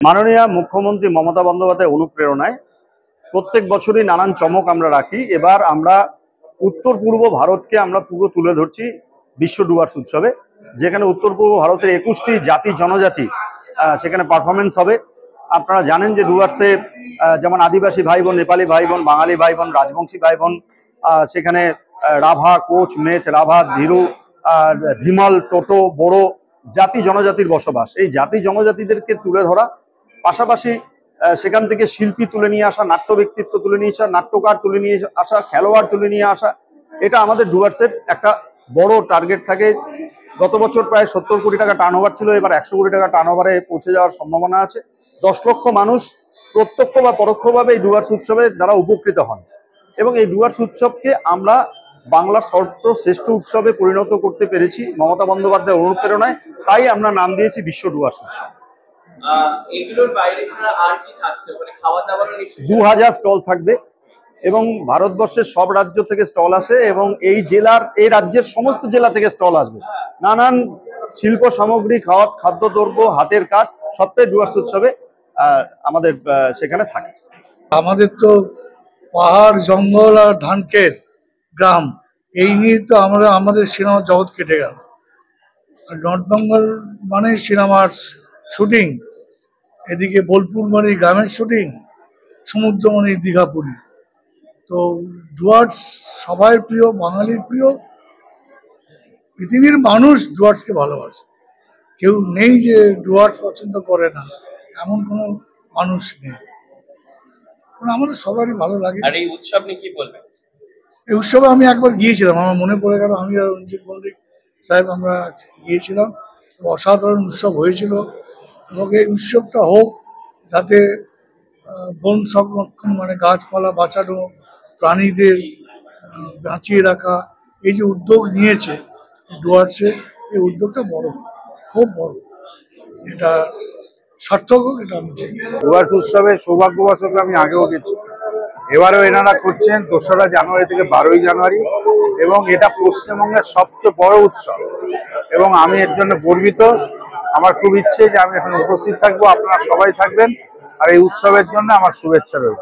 মাননীয় মুখ্যমন্ত্রী মমতা বন্দ্যোপাধ্যায়ের অনুপ্রেরণায় প্রত্যেক বছরই নানান চমক আমরা রাখি। এবার আমরা উত্তর পূর্ব ভারতকে আমরা পুরো তুলে ধরছি বিশ্ব ডুয়ার্স উৎসবে, যেখানে উত্তর পূর্ব ভারতের 21টি জাতি জনজাতি সেখানে পারফরমেন্স হবে। আপনারা জানেন যে ডুয়ার্সে যেমন আদিবাসী ভাই বোন, নেপালি ভাই বোন, বাঙালি ভাই বোন, রাজবংশী ভাই বোন, সেখানে রাভা, কোচ, মেচ, রাভা, ধীরু, ধিমাল, টোটো, বড়ো জাতি জনজাতির বসবাস। এই জাতি জনজাতিদেরকে তুলে ধরা, পাশাপাশি সেখান থেকে শিল্পী তুলে নিয়ে আসা, নাট্য ব্যক্তিত্ব তুলে নিয়ে আসা, নাট্যকার তুলে নিয়ে আসা, খেলোয়াড় তুলে নিয়ে আসা, এটা আমাদের ডুয়ার্সের একটা বড় টার্গেট থাকে। গত বছর প্রায় 70 কোটি টাকা টার্নওভার ছিল, এবার 100 কোটি টাকা টার্নওভারে পৌঁছে যাওয়ার সম্ভাবনা আছে। 10 লক্ষ মানুষ প্রত্যক্ষ বা পরোক্ষভাবে এই ডুয়ার্স উৎসবের দ্বারা উপকৃত হন এবং এই ডুয়ার্স উৎসবকে আমরা বাংলার সর্বশ্রেষ্ঠ উৎসবে পরিণত করতে পেরেছি মমতা বন্দ্যোপাধ্যায়ের অনুপ্রেরণায়। তাই আমরা নাম দিয়েছি বিশ্ব ডুয়ার্স উৎসব। এগুলোর বাইরে ছাড়া আর কি থাকছে? মানে খাওয়া দাওয়ার 2000 স্টল থাকবে এবং ভারতবর্ষের সব রাজ্য থেকে স্টল আসে এবং এই রাজ্যের সমস্ত জেলা থেকে স্টল আসবে। নানান শিল্প সামগ্রী, খাদ্যদ্রব্য, হাতের কাজ সবটাই ডুয়ার্স উৎসবে আমাদের সেখানে থাকে। আমাদের তো পাহাড়, জঙ্গল আর ধান ক্ষেত, গ্রাম, এই নিয়ে তো আমাদের সিনেমা জগৎ কেটে গেল। আর নর্থ বেঙ্গল মানে সিনেমার শুটিং, এদিকে বোলপুর মানে গ্রামের শুটিং, সমুদ্র মানে দীঘা, পুরী। তো ডুয়ার্স সবাই প্রিয়, বাঙালির প্রিয়, পৃথিবীর মানুষ ডুয়ার্সকে ভালোবাসে। কেউ নেই যে ডুয়ার্স পছন্দ করে না, এমন কোনো মানুষ নেই। আমাদের সবারই ভালো লাগে। আর এই উৎসব নিয়ে কি বলবেন? এই উৎসবে আমি একবার গিয়েছিলাম, আমার মনে পড়ে গেল, আমি আর রঞ্জিত মল্লিক সাহেব আমরা গিয়েছিলাম। অসাধারণ উৎসব হয়েছিল এবং এই উৎসবটা হোক যাতে বন সংরক্ষণ মানে গাছপালা বাঁচানো, প্রাণীদের বাঁচিয়ে রাখা, এই যে উদ্যোগ নিয়েছে ডুয়ার্সে, এই উদ্যোগটা বড়, খুব বড়, এটা সার্থক হোক, এটা আমি চাই। ডুয়ার্স উৎসবে সৌভাগ্যবশত আমি আগেও গেছি, এবারেও এনারা করছেন 2রা জানুয়ারি থেকে 12ই জানুয়ারি এবং এটা পশ্চিমবঙ্গের সবচেয়ে বড় উৎসব এবং আমি এর জন্য গর্বিত। আমার খুব ইচ্ছে যে আমি এখানে উপস্থিত থাকবো, আপনারা সবাই থাকবেন আর এই উৎসবের জন্য আমার শুভেচ্ছা রইল।